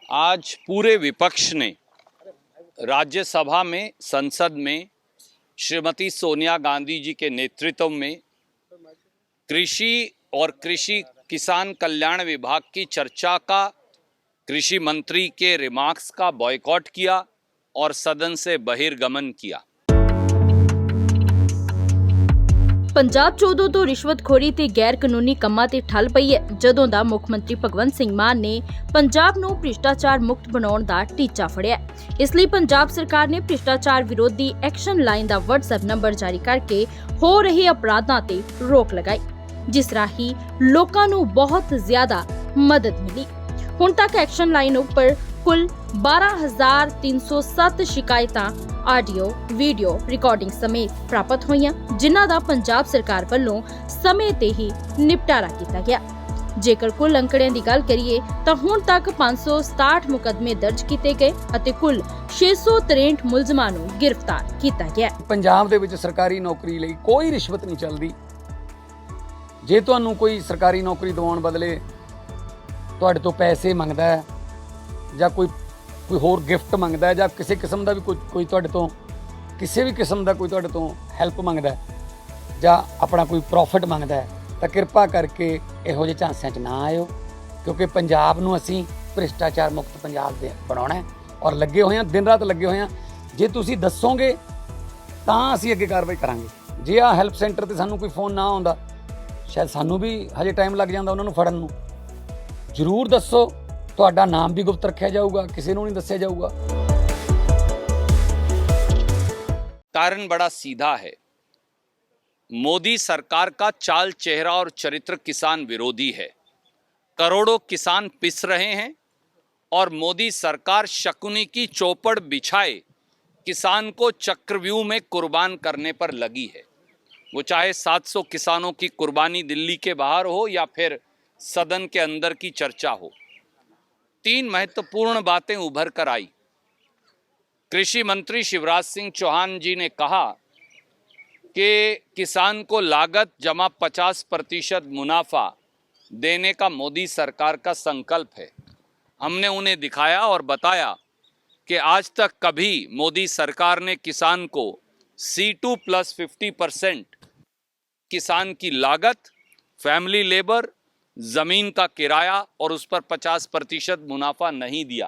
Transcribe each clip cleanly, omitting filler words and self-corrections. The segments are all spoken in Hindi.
आज पूरे विपक्ष ने राज्यसभा में, संसद में श्रीमती सोनिया गांधी जी के नेतृत्व में कृषि और कृषि किसान कल्याण विभाग की चर्चा का, कृषि मंत्री के रिमार्क्स का बॉयकॉट किया और सदन से बहिर्गमन किया। ਪੰਜਾਬ 'ਚ ਉਦੋਂ ਤੋਂ ਰਿਸ਼ਵਤਖੋਰੀ ਤੇ ਗੈਰ ਕਾਨੂੰਨੀ ਕੰਮਾਂ ਤੇ ਠੱਲ ਪਈ ਹੈ ਜਦੋਂ ਦਾ ਮੁੱਖ ਮੰਤਰੀ ਭਗਵੰਤ ਸਿੰਘ ਮਾਨ ਨੇ ਪੰਜਾਬ ਨੂੰ ਭ੍ਰਿਸ਼ਟਾਚਾਰ ਮੁਕਤ ਬਣਾਉਣ ਦਾ ਟੀਚਾ ਫੜਿਆ। ਇਸ ਲਈ ਪੰਜਾਬ ਸਰਕਾਰ ਨੇ ਭ੍ਰਿਸ਼ਟਾਚਾਰ ਵਿਰੋਧੀ ਐਕਸ਼ਨ ਲਾਈਨ ਦਾ WhatsApp ਨੰਬਰ ਜਾਰੀ ਕਰਕੇ ਹੋ ਰਹੇ ਅਪਰਾਧਾਂ ਤੇ ਰੋਕ ਲਗਾਈ, ਜਿਸ ਰਾਹੀਂ ਲੋਕਾਂ ਨੂੰ ਬਹੁਤ ਜ਼ਿਆਦਾ ਮਦਦ ਮਿਲੀ। ਹੁਣ ਤੱਕ ਐਕਸ਼ਨ ਲਾਈਨ ਉੱਪਰ ਕੁੱਲ 12,307 ਸ਼ਿਕਾਇਤਾਂ ਆਡੀਓ ਵੀਡੀਓ ਰਿਕਾਰਡਿੰਗ ਸਮੇਤ ਪ੍ਰਾਪਤ ਹੋਈਆਂ, ਜਿਨ੍ਹਾਂ ਦਾ ਪੰਜਾਬ ਸਰਕਾਰ ਵੱਲੋਂ ਸਮੇਂ ਤੇ ਹੀ ਨਿਪਟਾਰਾ ਕੀਤਾ ਗਿਆ। ਜੇਕਰ ਕੁੱਲ ਅੰਕੜਿਆਂ ਦੀ ਗੱਲ ਕਰੀਏ ਤਾਂ ਹੁਣ ਤੱਕ 567 ਮੁਕੱਦਮੇ ਦਰਜ ਕੀਤੇ ਗਏ ਅਤੇ ਕੁੱਲ 663 ਮੁਲਜ਼ਮਾਂ ਨੂੰ ਗ੍ਰਿਫਤਾਰ ਕੀਤਾ ਗਿਆ। ਪੰਜਾਬ ਦੇ ਵਿੱਚ ਸਰਕਾਰੀ ਨੌਕਰੀ ਲਈ ਕੋਈ ਰਿਸ਼ਵਤ ਨਹੀਂ ਚੱਲਦੀ। ਜੇ ਤੁਹਾਨੂੰ ਕੋਈ ਸਰਕਾਰੀ ਨੌਕਰੀ ਦਿਵਾਉਣ ਬਦਲੇ ਤੁਹਾਡੇ ਤੋਂ ਪੈਸੇ ਮੰਗਦਾ ਹੈ ਜਾਂ ਕੋਈ ਹੋਰ ਗਿਫਟ ਮੰਗਦਾ ਹੈ ਜਾਂ ਕਿਸੇ ਕਿਸਮ ਦਾ ਵੀ ਕੋਈ ਤੁਹਾਡੇ ਤੋਂ ਕਿਸੇ ਵੀ ਕਿਸਮ ਦਾ ਕੋਈ ਤੁਹਾਡੇ ਤੋਂ ਹੈਲਪ ਮੰਗਦਾ ਹੈ ਜਾਂ ਆਪਣਾ ਕੋਈ ਪ੍ਰੋਫਿਟ ਮੰਗਦਾ ਹੈ ਤਾਂ ਕਿਰਪਾ ਕਰਕੇ ਇਹੋ ਜਿਹੇ ਝਾਂਸਿਆਂ 'ਚ ਨਾ ਆਇਓ, ਕਿਉਂਕਿ ਪੰਜਾਬ ਨੂੰ ਅਸੀਂ ਭ੍ਰਿਸ਼ਟਾਚਾਰ ਮੁਕਤ ਪੰਜਾਬ ਦੇ ਬਣਾਉਣਾ ਹੈ ਔਰ ਲੱਗੇ ਹੋਏ ਹਾਂ, ਦਿਨ ਰਾਤ ਲੱਗੇ ਹੋਏ ਹਾਂ। ਜੇ ਤੁਸੀਂ ਦੱਸੋਗੇ ਤਾਂ ਅਸੀਂ ਅੱਗੇ ਕਾਰਵਾਈ ਕਰਾਂਗੇ। ਜੇ ਆਹ ਹੈਲਪ ਸੈਂਟਰ 'ਤੇ ਸਾਨੂੰ ਕੋਈ ਫੋਨ ਨਾ ਆਉਂਦਾ, ਸ਼ਾਇਦ ਸਾਨੂੰ ਵੀ ਹਜੇ ਟਾਈਮ ਲੱਗ ਜਾਂਦਾ ਉਹਨਾਂ ਨੂੰ ਫੜਨ ਨੂੰ। ਜ਼ਰੂਰ ਦੱਸੋ, ਤੁਹਾਡਾ ਨਾਮ भी गुप्त रखा जाऊगा, किसी को नहीं दस्या जाऊगा। कारण बड़ा सीधा है। मोदी सरकार का चाल चेहरा और चरित्र किसान विरोधी है। करोड़ों किसान पिस रहे हैं और मोदी सरकार शकुनी की चौपड़ बिछाए किसान को चक्रव्यूह में कुर्बान करने पर लगी है। वो चाहे 700 किसानों की कुर्बानी दिल्ली के बाहर हो या फिर सदन के अंदर की चर्चा हो। 3 महत्वपूर्ण बातें उभर कर आई। कृषि मंत्री शिवराज सिंह चौहान जी ने कहा कि किसान को लागत जमा 50% मुनाफा देने का मोदी सरकार का संकल्प है। हमने उन्हें दिखाया और बताया कि आज तक कभी मोदी सरकार ने किसान को C2 + 50% किसान की लागत, फैमिली लेबर, जमीन का किराया और उस पर 50% मुनाफा नहीं दिया।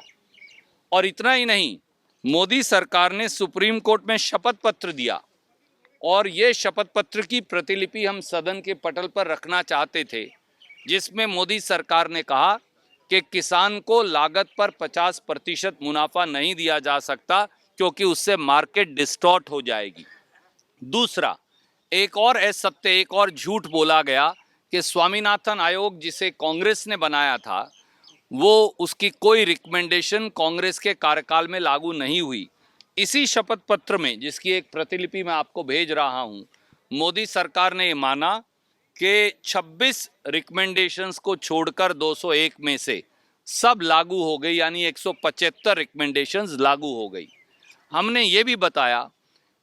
और इतना ही नहीं, मोदी सरकार ने सुप्रीम कोर्ट में शपथ पत्र दिया और ये शपथ पत्र की प्रतिलिपि हम सदन के पटल पर रखना चाहते थे, जिसमें मोदी सरकार ने कहा कि किसान को लागत पर 50% मुनाफा नहीं दिया जा सकता क्योंकि उससे मार्केट डिस्टॉर्ट हो जाएगी। दूसरा, एक और असत्य, एक और झूठ बोला गया कि स्वामीनाथन आयोग जिसे कांग्रेस ने बनाया था, वो उसकी कोई रिकमेंडेशन कांग्रेस के कार्यकाल में लागू नहीं हुई। इसी शपथ पत्र में, जिसकी एक प्रतिलिपि मैं आपको भेज रहा हूँ, मोदी सरकार ने माना कि 26 रिकमेंडेशंस को छोड़कर 201 में से सब लागू हो गई, यानी 175 रिकमेंडेशंस लागू हो गई। हमने ये भी बताया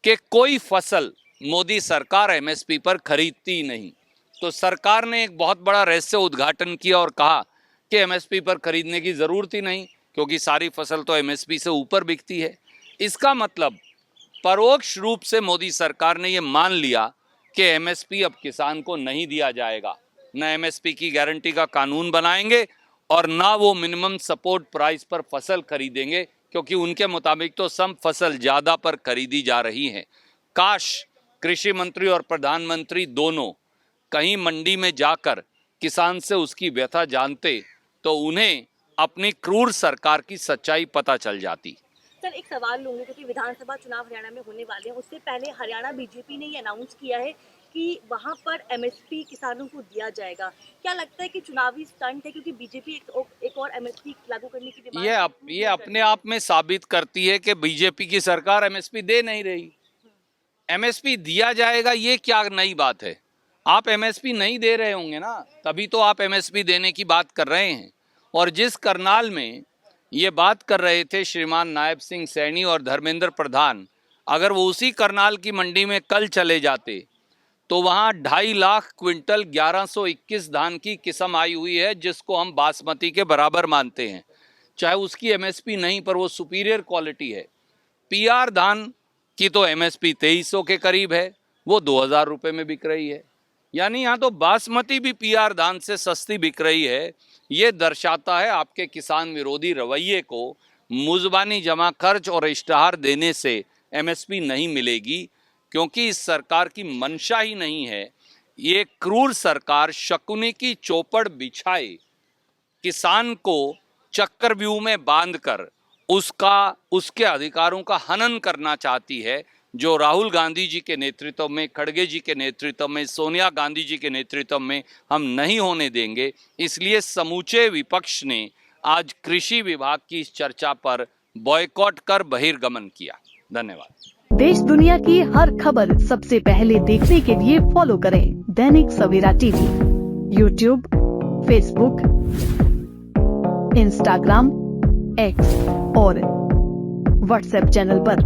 कि कोई फसल मोदी सरकार MSP पर खरीदती नहीं। तो सरकार ने एक बहुत बड़ा रहस्य उद्घाटन किया और कहा कि MSP पर खरीदने की ज़रूरत ही नहीं, क्योंकि सारी फसल तो MSP से ऊपर बिकती है। इसका मतलब परोक्ष रूप से मोदी सरकार ने ये मान लिया कि MSP अब किसान को नहीं दिया जाएगा। न MSP की गारंटी का कानून बनाएंगे और ना वो मिनिमम सपोर्ट प्राइस पर फसल खरीदेंगे, क्योंकि उनके मुताबिक तो सब फसल ज़्यादा पर खरीदी जा रही है। काश कृषि मंत्री और प्रधानमंत्री दोनों कहीं मंडी में जाकर किसान से उसकी व्यथा जानते तो उन्हें अपनी क्रूर सरकार की सच्चाई पता चल जाती। सर, एक सवाल लूंगी, क्योंकि विधानसभा चुनाव हरियाणा में होने वाले हैं। उससे पहले हरियाणा बीजेपी ने ये अनाउंस किया है कि वहां पर MSP किसानों को दिया जाएगा। क्या लगता है कि चुनावी स्टंट है, क्योंकि बीजेपी एक और MSP लागू करने की डिमांड ये अपने आप में साबित करती है कि बीजेपी की सरकार MSP दे नहीं रही। MSP दिया जाएगा, ये क्या नई बात है? आप MSP नहीं दे रहे होंगे ना, तभी तो आप MSP देने की बात कर रहे हैं। और जिस करनाल में ये बात कर रहे थे श्रीमान नायब सिंह सैनी और धर्मेंद्र प्रधान, अगर वो उसी करनाल की मंडी में कल चले जाते तो वहाँ 2.5 लाख क्विंटल 1121 धान की किस्म आई हुई है, जिसको हम बासमती के बराबर मानते हैं। चाहे उसकी एमएसपी नहीं पर वो सुपीरियर क्वालिटी है। पीआर धान की तो एमएसपी 2300 के करीब है, वो 2000 रुपये में बिक रही है। यानी यहाँ तो बासमती भी पीआर धान से सस्ती बिक रही है। ये दर्शाता है आपके किसान विरोधी रवैये को मुजबानी जमा खर्च और इश्तहार देने से एमएसपी नहीं मिलेगी, क्योंकि इस सरकार की मंशा ही नहीं है। ये क्रूर सरकार शकुनी की चौपड़ बिछाए किसान को चक्रव्यूह में बांधकर उसके अधिकारों का हनन करना चाहती है, जो राहुल गांधी जी के नेतृत्व में, खड़गे जी के नेतृत्व में, सोनिया गांधी जी के नेतृत्व में हम नहीं होने देंगे। इसलिए समूचे विपक्ष ने आज कृषि विभाग की इस चर्चा पर बॉयकॉट कर बहिर्गमन किया। धन्यवाद। देश दुनिया की हर खबर सबसे पहले देखने के लिए फॉलो करें Dainik Savera TV, YouTube, Facebook, Instagram, X और व्हाट्सएप चैनल पर।